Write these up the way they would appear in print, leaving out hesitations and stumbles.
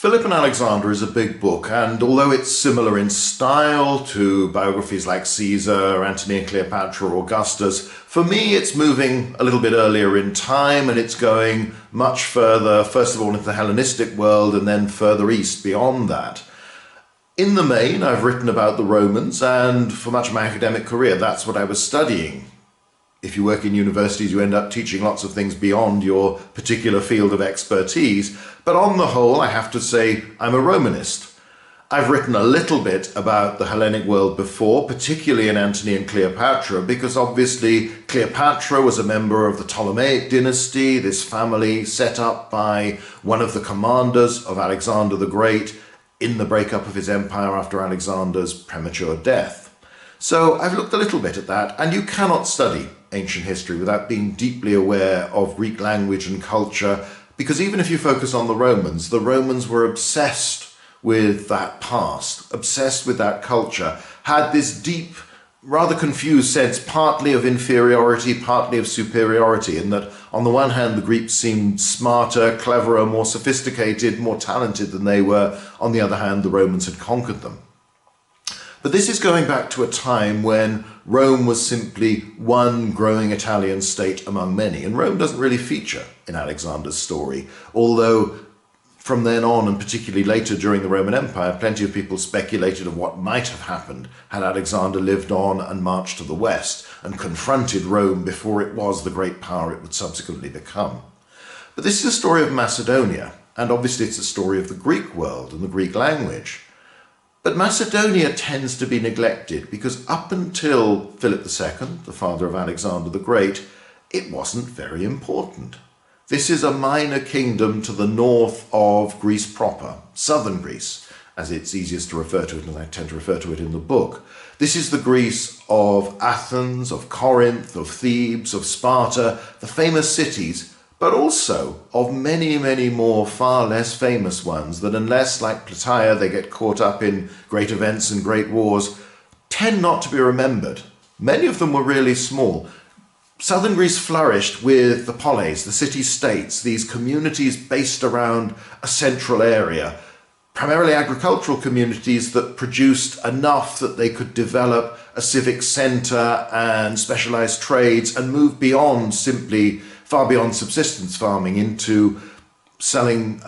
Philip and Alexander is a big book, and although it's similar in style to biographies like Caesar, Antony and Cleopatra, or Augustus, for me it's moving a little bit earlier in time, and it's going much further, first of all into the Hellenistic world and then further east beyond that. In the main, I've written about the Romans, and for much of my academic career that's what I was studying. If you work in universities, you end up teaching lots of things beyond your particular field of expertise. But on the whole, I have to say I'm a Romanist. I've written a little bit about the Hellenic world before, particularly in Antony and Cleopatra, because obviously Cleopatra was a member of the Ptolemaic dynasty, this family set up by one of the commanders of Alexander the Great in the breakup of his empire after Alexander's premature death. So I've looked a little bit at that, and you cannot study ancient history without being deeply aware of Greek language and culture, because even if you focus on the Romans were obsessed with that past, obsessed with that culture, had this deep, rather confused sense, partly of inferiority, partly of superiority, in that on the one hand the Greeks seemed smarter, cleverer, more sophisticated, more talented than they were. On the other hand, the Romans had conquered them. But this is going back to a time when Rome was simply one growing Italian state among many, and Rome doesn't really feature in Alexander's story, although from then on, and particularly later during the Roman Empire, plenty of people speculated of what might have happened had Alexander lived on and marched to the west and confronted Rome before it was the great power it would subsequently become. But this is a story of Macedonia, and obviously it's a story of the Greek world and the Greek language. But Macedonia tends to be neglected because up until Philip II, the father of Alexander the Great, it wasn't very important. This is a minor kingdom to the north of Greece proper, southern Greece, as it's easiest to refer to it, and I tend to refer to it in the book. This is the Greece of Athens, of Corinth, of Thebes, of Sparta, the famous cities, but also of many, many more far less famous ones that, unless, like Plataea, they get caught up in great events and great wars, tend not to be remembered. Many of them were really small. Southern Greece flourished with the polis, the city-states, these communities based around a central area, primarily agricultural communities that produced enough that they could develop a civic centre and specialised trades and move beyond simply far beyond subsistence farming into selling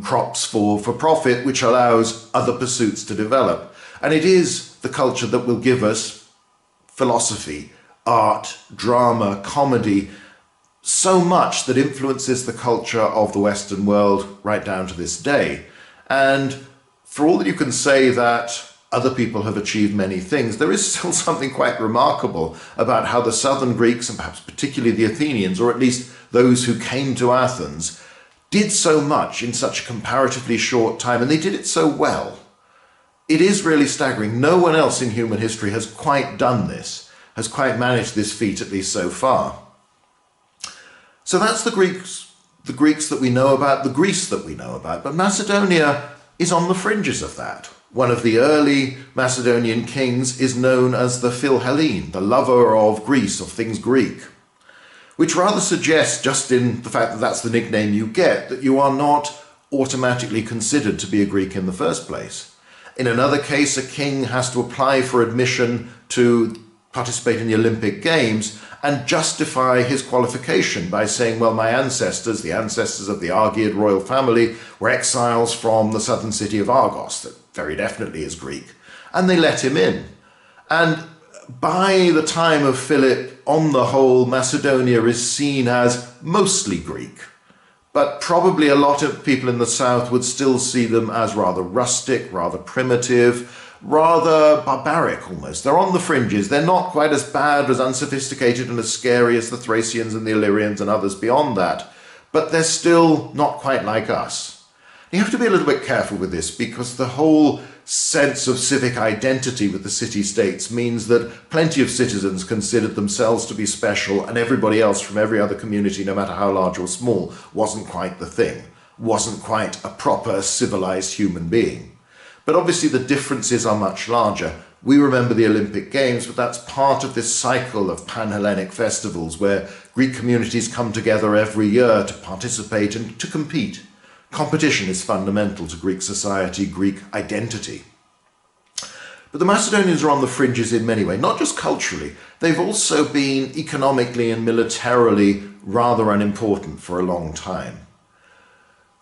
crops for profit, which allows other pursuits to develop. And it is the culture that will give us philosophy, art, drama, comedy, so much that influences the culture of the Western world right down to this day. And for all that you can say that other people have achieved many things, there is still something quite remarkable about how the southern Greeks, and perhaps particularly the Athenians, or at least those who came to Athens, did so much in such a comparatively short time, and they did it so well. It is really staggering. No one else in human history has quite done this, has quite managed this feat, at least so far. So that's the Greeks that we know about, the Greece that we know about, but Macedonia is on the fringes of that. One of the early Macedonian kings is known as the Philhellene, the lover of Greece, of things Greek, which rather suggests, just in the fact that that's the nickname you get, that you are not automatically considered to be a Greek in the first place. In another case, a king has to apply for admission to participate in the Olympic Games and justify his qualification by saying, well, my ancestors, the ancestors of the Argead royal family, were exiles from the southern city of Argos, that very definitely is Greek, and they let him in. And by the time of Philip, on the whole, Macedonia is seen as mostly Greek, but probably a lot of people in the south would still see them as rather rustic, rather primitive, rather barbaric almost. They're on the fringes. They're not quite as bad, as unsophisticated and as scary as the Thracians and the Illyrians and others beyond that, but they're still not quite like us. You have to be a little bit careful with this, because the whole sense of civic identity with the city-states means that plenty of citizens considered themselves to be special, and everybody else from every other community, no matter how large or small, wasn't quite the thing, wasn't quite a proper civilized human being. But obviously the differences are much larger. We remember the Olympic Games, but that's part of this cycle of pan-Hellenic festivals where Greek communities come together every year to participate and to compete Competition is fundamental to Greek society, Greek identity. But the Macedonians are on the fringes in many ways, not just culturally. They've also been economically and militarily rather unimportant for a long time.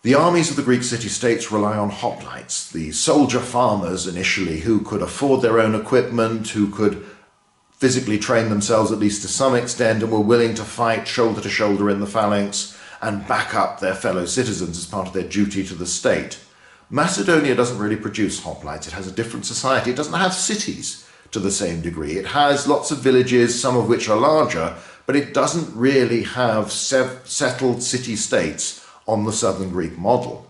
The armies of the Greek city-states rely on hoplites, the soldier farmers initially, who could afford their own equipment, who could physically train themselves at least to some extent, and were willing to fight shoulder to shoulder in the phalanx and back up their fellow citizens as part of their duty to the state. Macedonia doesn't really produce hoplites. It has a different society. It doesn't have cities to the same degree. It has lots of villages, some of which are larger, but it doesn't really have settled city-states on the southern Greek model.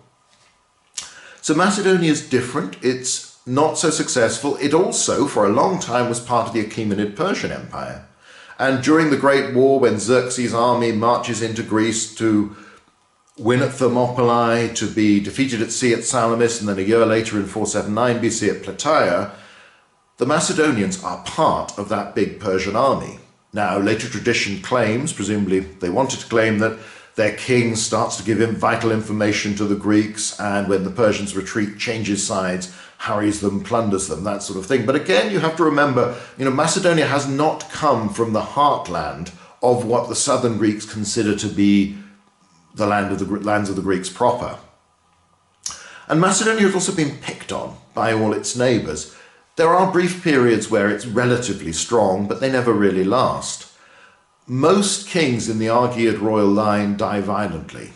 So Macedonia is different. It's not so successful. It also, for a long time, was part of the Achaemenid Persian Empire. And during the Great War, when Xerxes' army marches into Greece to win at Thermopylae, to be defeated at sea at Salamis, and then a year later in 479 BC at Plataea, the Macedonians are part of that big Persian army. Now, later tradition claims, presumably they wanted to claim, that their king starts to give him vital information to the Greeks, and when the Persians retreat, changes sides, harries them, plunders them, that sort of thing. But again, you have to remember, Macedonia has not come from the heartland of what the southern Greeks consider to be the lands of the Greeks proper. And Macedonia has also been picked on by all its neighbours. There are brief periods where it's relatively strong, but they never really last. Most kings in the Argead royal line die violently.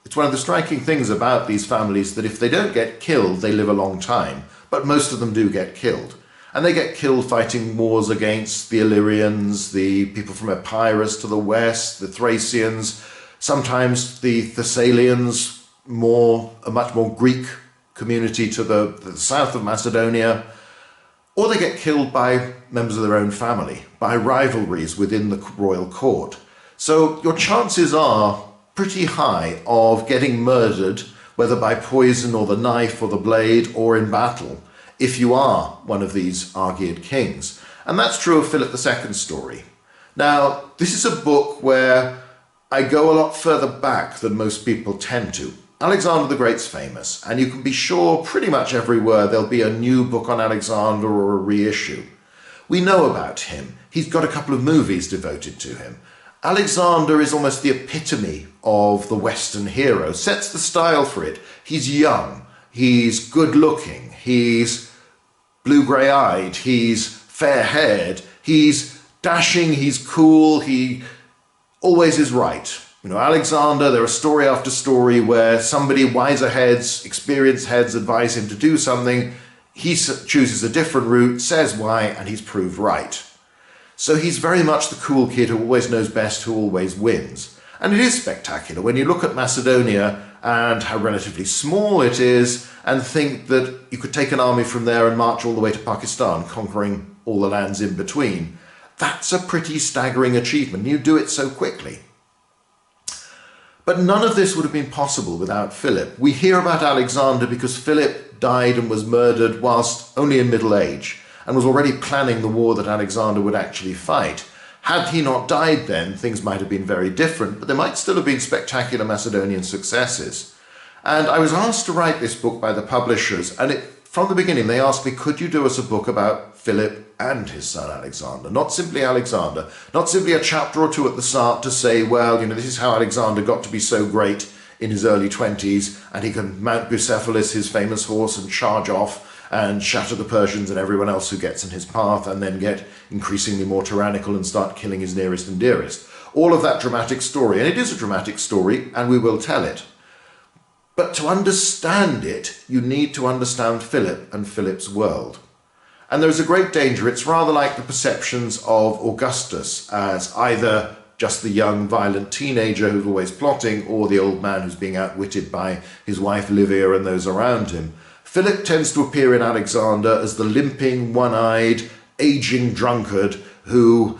It's one of the striking things about these families that if they don't get killed, they live a long time, but most of them do get killed. And they get killed fighting wars against the Illyrians, the people from Epirus to the west, the Thracians, sometimes the Thessalians, a much more Greek community to the south of Macedonia, or they get killed by members of their own family, by rivalries within the royal court. So your chances are pretty high of getting murdered, whether by poison or the knife or the blade or in battle, if you are one of these Argead kings. And that's true of Philip II's story. Now, this is a book where I go a lot further back than most people tend to. Alexander the Great's famous, and you can be sure pretty much everywhere there'll be a new book on Alexander or a reissue. We know about him. He's got a couple of movies devoted to him. Alexander is almost the epitome of the Western hero, sets the style for it. He's young, he's good-looking, he's blue-grey-eyed, he's fair-haired, he's dashing, he's cool, he always is right. Alexander, there are story after story where somebody, wiser heads, experienced heads, advise him to do something. He chooses a different route, says why, and he's proved right. So he's very much the cool kid who always knows best, who always wins. And it is spectacular when you look at Macedonia and how relatively small it is, and think that you could take an army from there and march all the way to Pakistan, conquering all the lands in between. That's a pretty staggering achievement. You do it so quickly. But none of this would have been possible without Philip. We hear about Alexander because Philip died and was murdered whilst only in middle age, and was already planning the war that Alexander would actually fight. Had he not died then, things might have been very different, but there might still have been spectacular Macedonian successes. And I was asked to write this book by the publishers, and from the beginning they asked me, could you do us a book about Philip and his son Alexander? Not simply Alexander, not simply a chapter or two at the start to say, well, this is how Alexander got to be so great in his early 20s, and he can mount Bucephalus, his famous horse, and charge off and shatter the Persians and everyone else who gets in his path, and then get increasingly more tyrannical and start killing his nearest and dearest. All of that dramatic story, and it is a dramatic story, and we will tell it. But to understand it, you need to understand Philip and Philip's world. And there's a great danger. It's rather like the perceptions of Augustus as either just the young, violent teenager who's always plotting, or the old man who's being outwitted by his wife Livia and those around him. Philip tends to appear in Alexander as the limping, one-eyed, aging drunkard who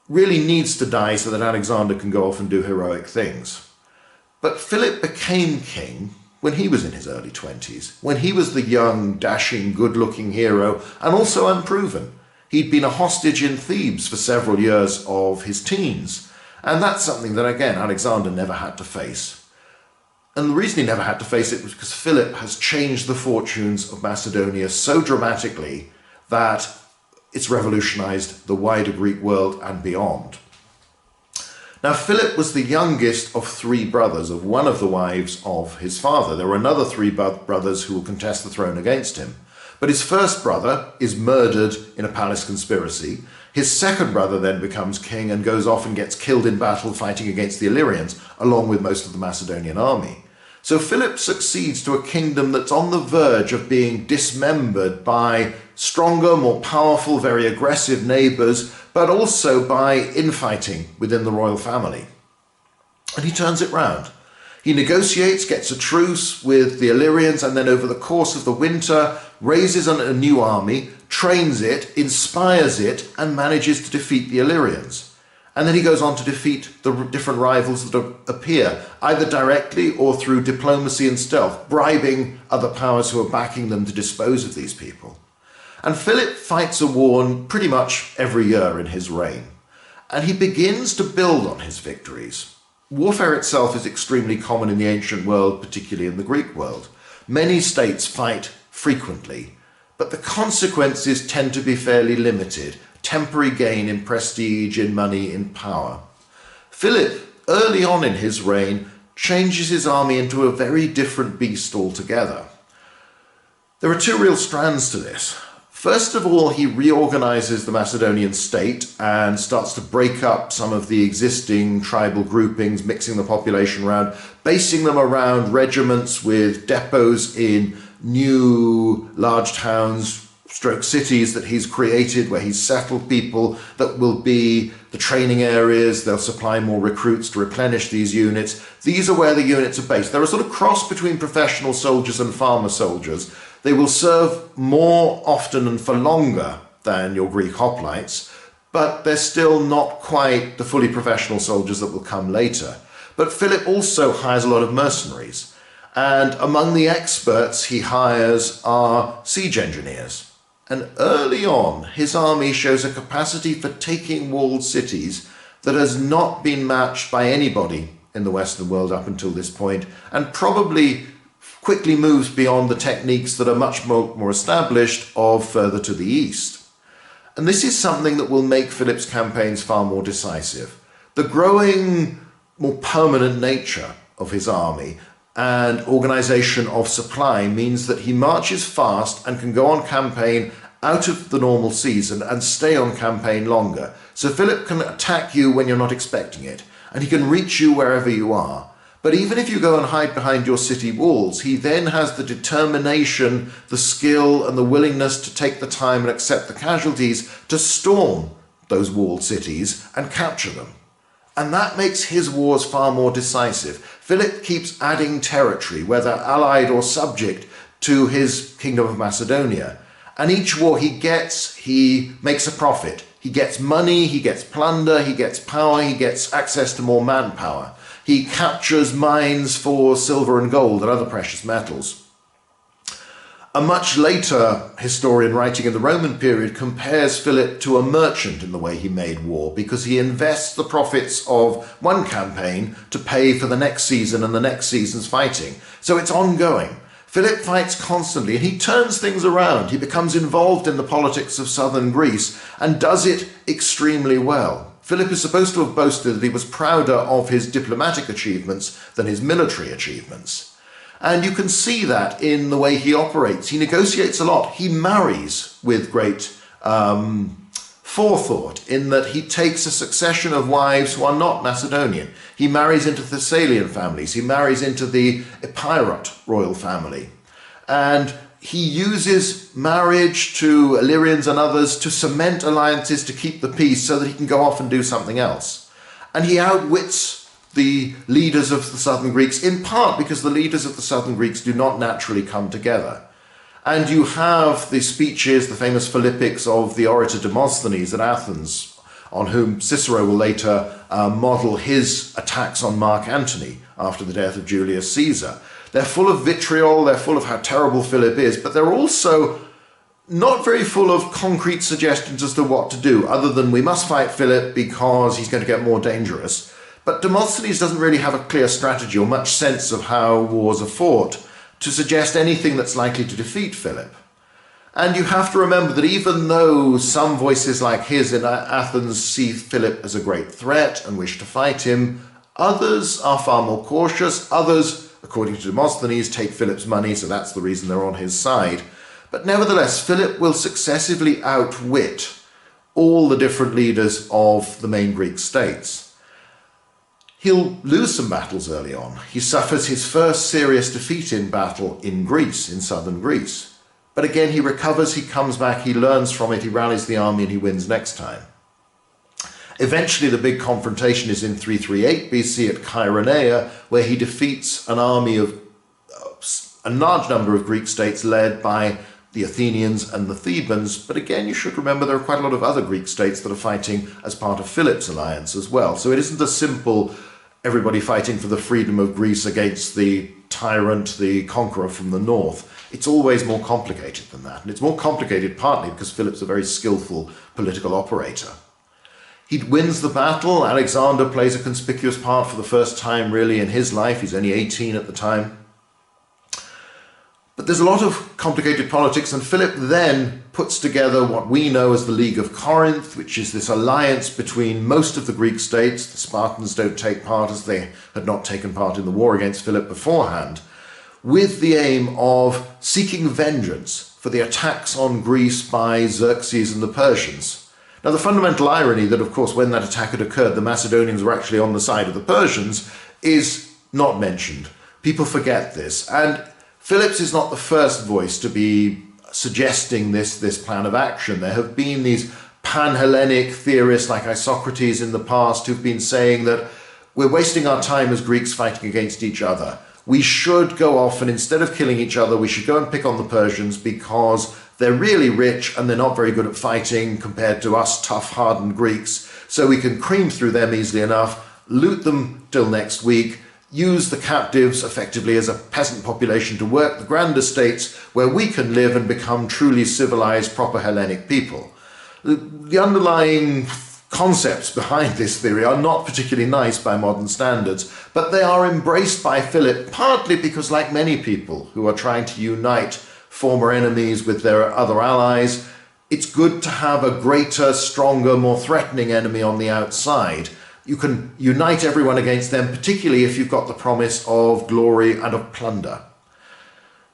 really needs to die so that Alexander can go off and do heroic things. But Philip became king when he was in his early 20s, when he was the young, dashing, good-looking hero, and also unproven. He'd been a hostage in Thebes for several years of his teens, and that's something that, again, Alexander never had to face. And the reason he never had to face it was because Philip has changed the fortunes of Macedonia so dramatically that it's revolutionized the wider Greek world and beyond. Now, Philip was the youngest of 3 brothers, of one of the wives of his father. There were another 3 brothers who will contest the throne against him. But his first brother is murdered in a palace conspiracy. His second brother then becomes king and goes off and gets killed in battle fighting against the Illyrians, along with most of the Macedonian army. So Philip succeeds to a kingdom that's on the verge of being dismembered by stronger, more powerful, very aggressive neighbours, but also by infighting within the royal family. And he turns it round. He negotiates, gets a truce with the Illyrians, and then over the course of the winter raises a new army, trains it, inspires it, and manages to defeat the Illyrians. And then he goes on to defeat the different rivals that appear, either directly or through diplomacy and stealth, bribing other powers who are backing them to dispose of these people. And Philip fights a war pretty much every year in his reign. And he begins to build on his victories. Warfare itself is extremely common in the ancient world, particularly in the Greek world. Many states fight frequently, but the consequences tend to be fairly limited. Temporary gain in prestige, in money, in power. Philip, early on in his reign, changes his army into a very different beast altogether. There are 2 real strands to this. First of all, he reorganizes the Macedonian state and starts to break up some of the existing tribal groupings, mixing the population around, basing them around regiments with depots in new large towns, stroke cities that he's created, where he's settled people that will be the training areas. They'll supply more recruits to replenish these units. These are where the units are based. They're a sort of cross between professional soldiers and farmer soldiers. They will serve more often and for longer than your Greek hoplites, but they're still not quite the fully professional soldiers that will come later. But Philip also hires a lot of mercenaries, and among the experts he hires are siege engineers. And early on, his army shows a capacity for taking walled cities that has not been matched by anybody in the Western world up until this point, and probably quickly moves beyond the techniques that are much more established of further to the east. And this is something that will make Philip's campaigns far more decisive. The growing, more permanent nature of his army and organisation of supply means that he marches fast and can go on campaign out of the normal season and stay on campaign longer. So Philip can attack you when you're not expecting it, and he can reach you wherever you are. But even if you go and hide behind your city walls, he then has the determination, the skill and the willingness to take the time and accept the casualties to storm those walled cities and capture them. And that makes his wars far more decisive. Philip keeps adding territory, whether allied or subject, to his kingdom of Macedonia. And each war he gets, he makes a profit. He gets money, he gets plunder, he gets power, he gets access to more manpower. He captures mines for silver and gold and other precious metals. A much later historian writing in the Roman period compares Philip to a merchant in the way he made war, because he invests the profits of one campaign to pay for the next season and the next season's fighting. So it's ongoing. Philip fights constantly and he turns things around. He becomes involved in the politics of southern Greece and does it extremely well. Philip is supposed to have boasted that he was prouder of his diplomatic achievements than his military achievements. And you can see that in the way he operates. He negotiates a lot. He marries with great forethought, in that he takes a succession of wives who are not Macedonian. He marries into Thessalian families. He marries into the Epirot royal family. And he uses marriage to Illyrians and others to cement alliances to keep the peace so that he can go off and do something else. And he outwits the leaders of the southern Greeks, in part because the leaders of the southern Greeks do not naturally come together. And you have the speeches, the famous Philippics of the orator Demosthenes at Athens, on whom Cicero will later model his attacks on Mark Antony after the death of Julius Caesar. They're full of vitriol, they're full of how terrible Philip is, but they're also not very full of concrete suggestions as to what to do, other than we must fight Philip because he's going to get more dangerous. But Demosthenes doesn't really have a clear strategy or much sense of how wars are fought to suggest anything that's likely to defeat Philip. And you have to remember that even though some voices like his in Athens see Philip as a great threat and wish to fight him, others are far more cautious. Others, according to Demosthenes, take Philip's money, so that's the reason they're on his side. But nevertheless, Philip will successively outwit all the different leaders of the main Greek states. He'll lose some battles early on. He suffers his first serious defeat in battle in Greece, in southern Greece. But again, he recovers, he comes back, he learns from it, he rallies the army, and he wins next time. Eventually, the big confrontation is in 338 BC at Chaeronea, where he defeats an army of a large number of Greek states led by the Athenians and the Thebans. But again, you should remember there are quite a lot of other Greek states that are fighting as part of Philip's alliance as well. So it isn't a simple everybody fighting for the freedom of Greece against the tyrant, the conqueror from the north. It's always more complicated than that. And it's more complicated partly because Philip's a very skillful political operator. He wins the battle. Alexander plays a conspicuous part for the first time really in his life. He's only 18 at the time. But there's a lot of complicated politics, and Philip then puts together what we know as the League of Corinth, which is this alliance between most of the Greek states. The Spartans don't take part as they had not taken part in the war against Philip beforehand, with the aim of seeking vengeance for the attacks on Greece by Xerxes and the Persians. Now, the fundamental irony that, of course, when that attack had occurred, the Macedonians were actually on the side of the Persians is not mentioned. People forget this. And Philip's is not the first voice to be suggesting this plan of action. There have been these pan-Hellenic theorists like Isocrates in the past who've been saying that we're wasting our time as Greeks fighting against each other. We should go off and instead of killing each other, we should go and pick on the Persians because they're really rich and they're not very good at fighting compared to us tough, hardened Greeks. So we can cream through them easily enough, loot them till next week, use the captives effectively as a peasant population to work the grand estates where we can live and become truly civilized, proper Hellenic people. The underlying concepts behind this theory are not particularly nice by modern standards, but they are embraced by Philip partly because, like many people who are trying to unite former enemies with their other allies, it's good to have a greater, stronger, more threatening enemy on the outside. You can unite everyone against them, particularly if you've got the promise of glory and of plunder.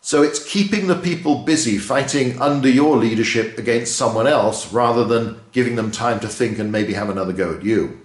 So it's keeping the people busy fighting under your leadership against someone else rather than giving them time to think and maybe have another go at you.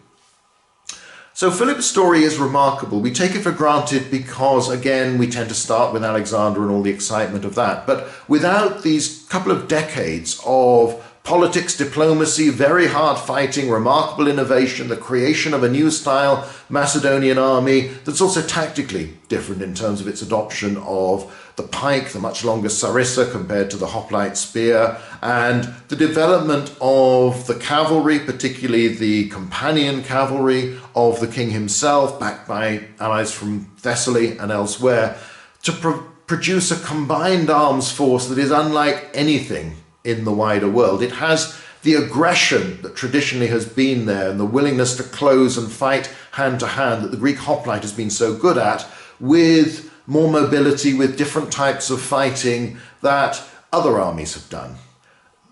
So Philip's story is remarkable. We take it for granted because, again, we tend to start with Alexander and all the excitement of that. But without these couple of decades of politics, diplomacy, very hard fighting, remarkable innovation, the creation of a new style Macedonian army that's also tactically different in terms of its adoption of the pike, the much longer sarissa compared to the hoplite spear, and the development of the cavalry, particularly the companion cavalry of the king himself, backed by allies from Thessaly and elsewhere, to produce a combined arms force that is unlike anything in the wider world. It has the aggression that traditionally has been there and the willingness to close and fight hand to hand that the Greek hoplite has been so good at, with more mobility, with different types of fighting that other armies have done.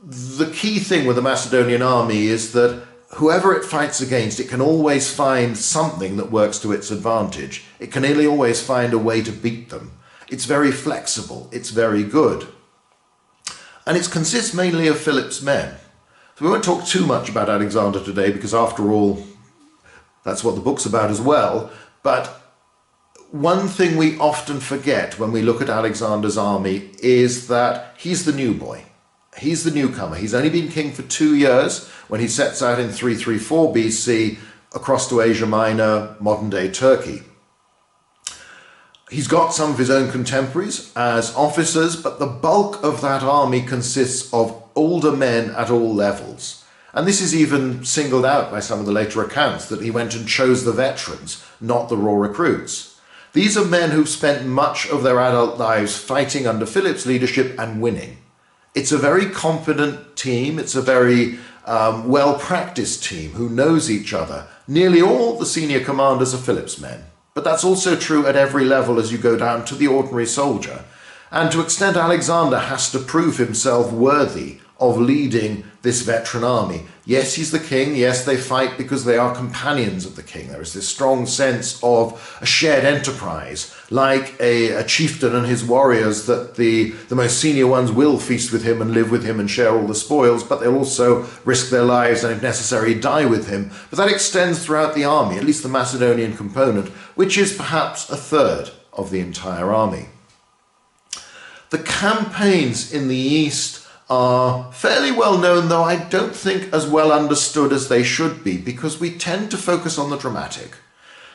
The key thing with the Macedonian army is that whoever it fights against, it can always find something that works to its advantage. It can nearly always find a way to beat them. It's very flexible. It's very good. And it consists mainly of Philip's men. So we won't talk too much about Alexander today because after all, that's what the book's about as well. But one thing we often forget when we look at Alexander's army is that he's the new boy. He's the newcomer. He's only been king for 2 years when he sets out in 334 BC across to Asia Minor, modern-day Turkey. He's got some of his own contemporaries as officers, but the bulk of that army consists of older men at all levels. And this is even singled out by some of the later accounts, that he went and chose the veterans, not the raw recruits. These are men who've spent much of their adult lives fighting under Philip's leadership and winning. It's a very competent team. It's a very well-practiced team who knows each other Nearly all the senior commanders are Philip's men, but that's also true at every level as you go down to the ordinary soldier. And to an extent, Alexander has to prove himself worthy of leading this veteran army. Yes, he's the king. Yes, they fight because they are companions of the king. There is this strong sense of a shared enterprise, like a chieftain and his warriors, that the most senior ones will feast with him and live with him and share all the spoils, but they'll also risk their lives and, if necessary, die with him. But that extends throughout the army, at least the Macedonian component, which is perhaps a third of the entire army. The campaigns in the east are fairly well known, though I don't think as well understood as they should be, because we tend to focus on the dramatic.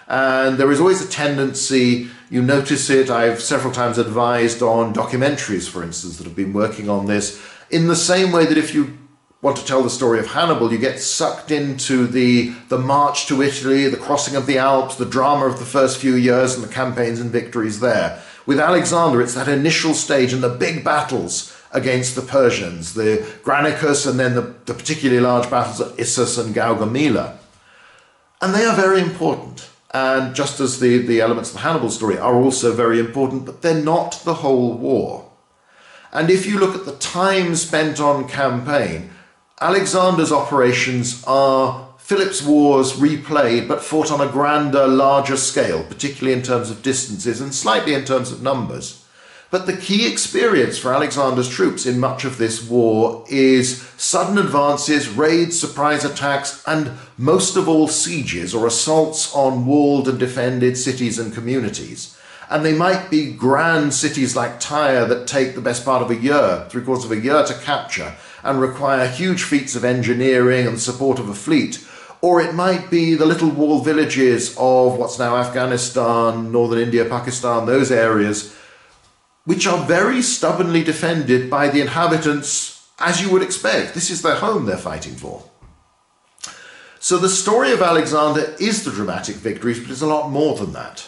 And there is always a tendency, you notice it, I've several times advised on documentaries, for instance, that have been working on this, in the same way that if you want to tell the story of Hannibal, you get sucked into the march to Italy, the crossing of the Alps, the drama of the first few years and the campaigns and victories there. With Alexander, it's that initial stage and the big battles against the Persians, the Granicus, and then the particularly large battles at Issus and Gaugamela. And they are very important. And just as the elements of the Hannibal story are also very important, but they're not the whole war. And if you look at the time spent on campaign, Alexander's operations are Philip's wars replayed, but fought on a grander, larger scale, particularly in terms of distances and slightly in terms of numbers. But the key experience for Alexander's troops in much of this war is sudden advances, raids, surprise attacks, and most of all sieges or assaults on walled and defended cities and communities. And they might be grand cities like Tyre that take the best part of a year, 3/4 of a year to capture, and require huge feats of engineering and the support of a fleet. Or it might be the little walled villages of what's now Afghanistan, northern India, Pakistan, those areas, which are very stubbornly defended by the inhabitants, as you would expect. This is their home they're fighting for. So the story of Alexander is the dramatic victories, but it's a lot more than that.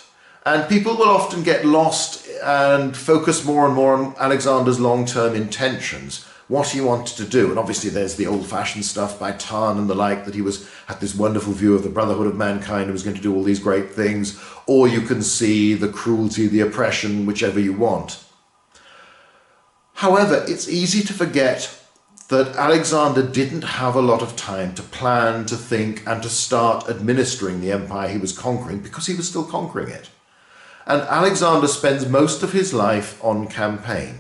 And people will often get lost and focus more and more on Alexander's long-term intentions, what he wanted to do. And obviously there's the old-fashioned stuff by Tarn and the like, that he had this wonderful view of the brotherhood of mankind and was going to do all these great things. Or you can see the cruelty, the oppression, whichever you want. However, it's easy to forget that Alexander didn't have a lot of time to plan, to think, and to start administering the empire he was conquering, because he was still conquering it. And Alexander spends most of his life on campaign.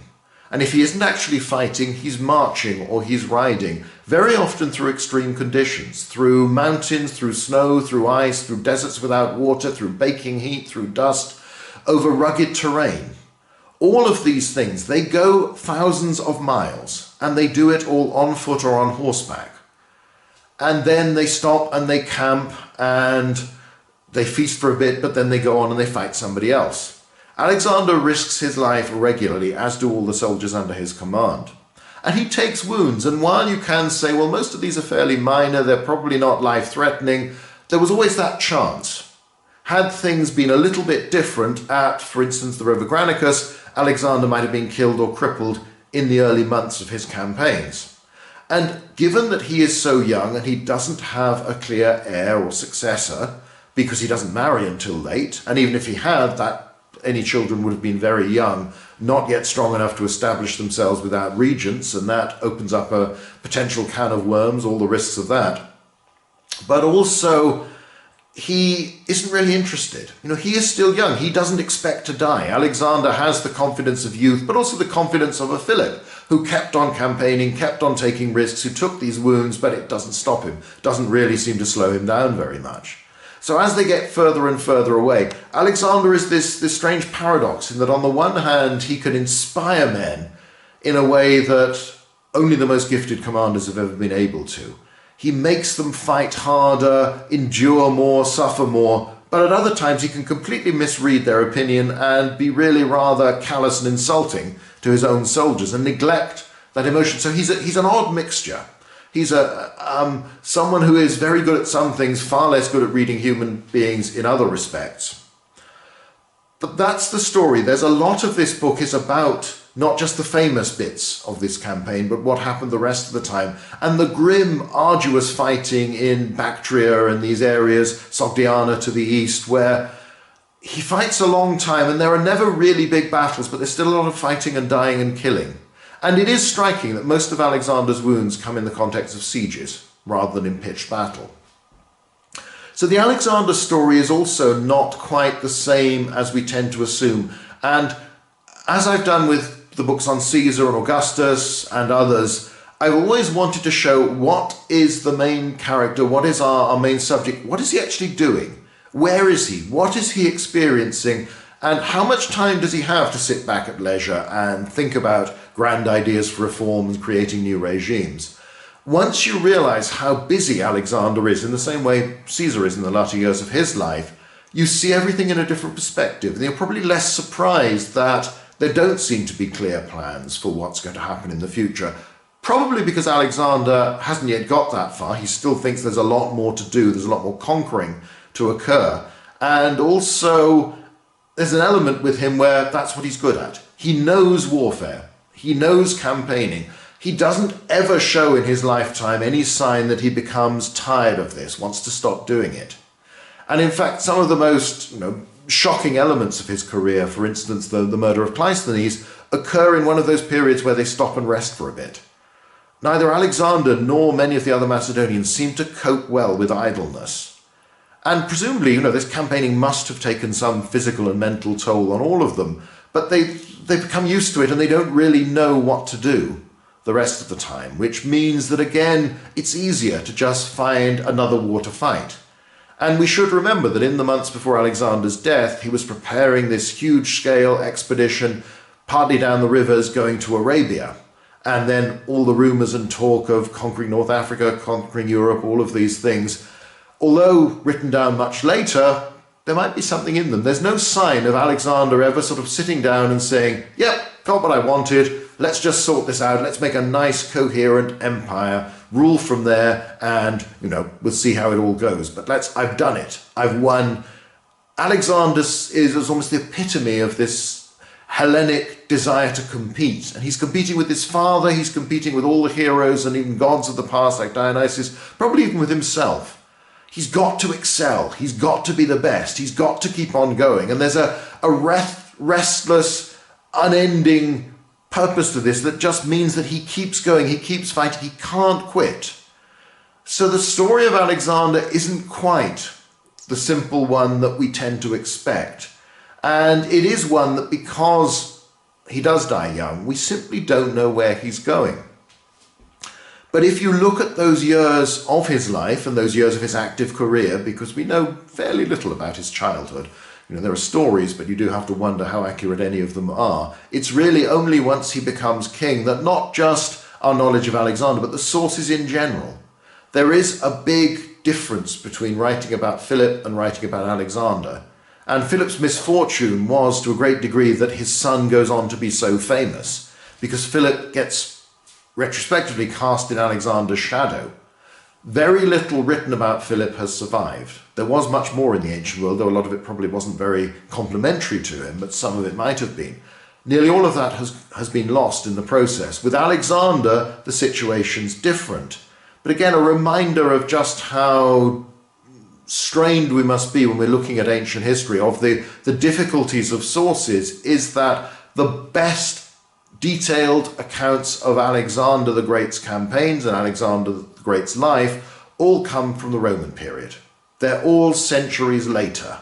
And if he isn't actually fighting, he's marching or he's riding, very often through extreme conditions, through mountains, through snow, through ice, through deserts without water, through baking heat, through dust, over rugged terrain. All of these things, they go thousands of miles, and they do it all on foot or on horseback. And then they stop and they camp and they feast for a bit, but then they go on and they fight somebody else. Alexander risks his life regularly, as do all the soldiers under his command. And he takes wounds, and while you can say, well, most of these are fairly minor, they're probably not life-threatening, there was always that chance. Had things been a little bit different at, for instance, the River Granicus, Alexander might have been killed or crippled in the early months of his campaigns. And given that he is so young and he doesn't have a clear heir or successor, because he doesn't marry until late, and even if he had, any children would have been very young, not yet strong enough to establish themselves without regents, and that opens up a potential can of worms, all the risks of that. But also, he isn't really interested. He is still young. He doesn't expect to die. Alexander has the confidence of youth, but also the confidence of a Philip, who kept on campaigning, kept on taking risks, who took these wounds, but it doesn't stop him. Doesn't really seem to slow him down very much. So as they get further and further away, Alexander is this strange paradox in that on the one hand, he can inspire men in a way that only the most gifted commanders have ever been able to. He makes them fight harder, endure more, suffer more, but at other times he can completely misread their opinion and be really rather callous and insulting to his own soldiers and neglect that emotion. So he's an odd mixture. He's someone who is very good at some things, far less good at reading human beings in other respects. But that's the story. There's a lot of this book is about not just the famous bits of this campaign, but what happened the rest of the time, and the grim, arduous fighting in Bactria and these areas, Sogdiana to the east, where he fights a long time and there are never really big battles, but there's still a lot of fighting and dying and killing. And it is striking that most of Alexander's wounds come in the context of sieges, rather than in pitched battle. So the Alexander story is also not quite the same as we tend to assume. And as I've done with the books on Caesar and Augustus and others, I've always wanted to show what is the main character, what is our main subject, what is he actually doing? Where is he? What is he experiencing? And how much time does he have to sit back at leisure and think about grand ideas for reform and creating new regimes? Once you realize how busy Alexander is, in the same way Caesar is in the latter years of his life, you see everything in a different perspective. And you're probably less surprised that there don't seem to be clear plans for what's going to happen in the future. Probably because Alexander hasn't yet got that far. He still thinks there's a lot more to do, there's a lot more conquering to occur. And also, there's an element with him where that's what he's good at. He knows warfare. He knows campaigning. He doesn't ever show in his lifetime any sign that he becomes tired of this, wants to stop doing it. And in fact, some of the most shocking elements of his career, for instance, the murder of Cleisthenes, occur in one of those periods where they stop and rest for a bit. Neither Alexander nor many of the other Macedonians seem to cope well with idleness. And presumably, this campaigning must have taken some physical and mental toll on all of them, but they become used to it and they don't really know what to do the rest of the time, which means that, again, it's easier to just find another war to fight. And we should remember that in the months before Alexander's death, he was preparing this huge-scale expedition, partly down the rivers going to Arabia. And then all the rumours and talk of conquering North Africa, conquering Europe, all of these things, although written down much later, there might be something in them. There's no sign of Alexander ever sort of sitting down and saying, yep, got what I wanted, let's just sort this out, let's make a nice coherent empire, rule from there, and, we'll see how it all goes. But I've done it, I've won. Alexander is almost the epitome of this Hellenic desire to compete. And he's competing with his father, he's competing with all the heroes and even gods of the past like Dionysus, probably even with himself. He's got to excel, he's got to be the best, he's got to keep on going. And there's a restless, unending purpose to this that just means that he keeps going, he keeps fighting, he can't quit. So the story of Alexander isn't quite the simple one that we tend to expect. And it is one that, because he does die young, we simply don't know where he's going. But if you look at those years of his life and those years of his active career, because we know fairly little about his childhood, there are stories, but you do have to wonder how accurate any of them are. It's really only once he becomes king that not just our knowledge of Alexander, but the sources in general. There is a big difference between writing about Philip and writing about Alexander. And Philip's misfortune was, to a great degree, that his son goes on to be so famous, because Philip gets retrospectively cast in Alexander's shadow. Very little written about Philip has survived. There was much more in the ancient world, though a lot of it probably wasn't very complimentary to him, but some of it might have been. Nearly all of that has been lost in the process. With Alexander, the situation's different. But again, a reminder of just how strained we must be when we're looking at ancient history, of the difficulties of sources, is that the best detailed accounts of Alexander the Great's campaigns and Alexander the Great's life all come from the Roman period. They're all centuries later.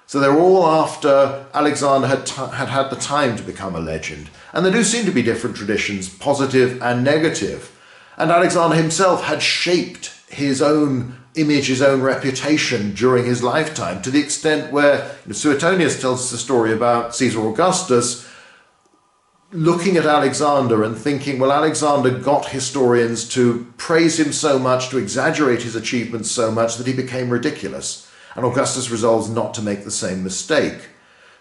So they're all after Alexander had had the time to become a legend. And there do seem to be different traditions, positive and negative. And Alexander himself had shaped his own image, his own reputation during his lifetime, to the extent where Suetonius tells us a story about Caesar Augustus looking at Alexander and thinking, well, Alexander got historians to praise him so much, to exaggerate his achievements so much that he became ridiculous. And Augustus resolves not to make the same mistake.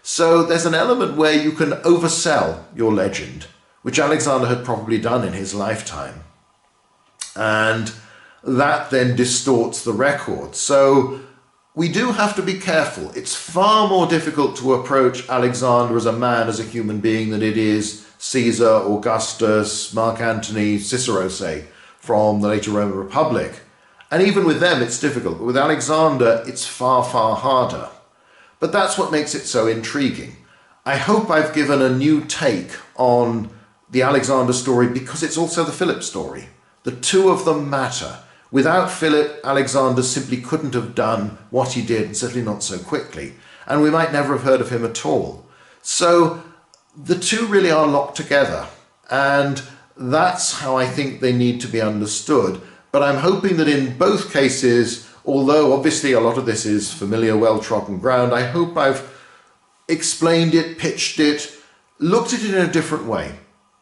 So there's an element where you can oversell your legend, which Alexander had probably done in his lifetime. And that then distorts the record. So we do have to be careful. It's far more difficult to approach Alexander as a man, as a human being, than it is Caesar, Augustus, Mark Antony, Cicero, say, from the later Roman Republic. And even with them, it's difficult. But with Alexander, it's far, far harder. But that's what makes it so intriguing. I hope I've given a new take on the Alexander story because it's also the Philip story. The two of them matter. Without Philip, Alexander simply couldn't have done what he did, and certainly not so quickly. And we might never have heard of him at all. So the two really are locked together. And that's how I think they need to be understood. But I'm hoping that in both cases, although obviously a lot of this is familiar, well-trodden ground, I hope I've explained it, pitched it, looked at it in a different way.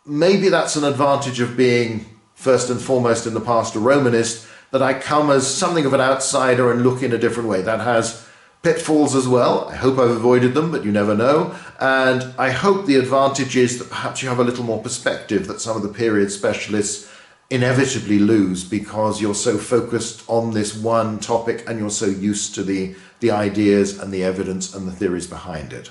Maybe that's an advantage of being first and foremost in the past a Romanist, that I come as something of an outsider and look in a different way. That has pitfalls as well. I hope I've avoided them, but you never know. And I hope the advantage is that perhaps you have a little more perspective that some of the period specialists inevitably lose because you're so focused on this one topic and you're so used to the ideas and the evidence and the theories behind it.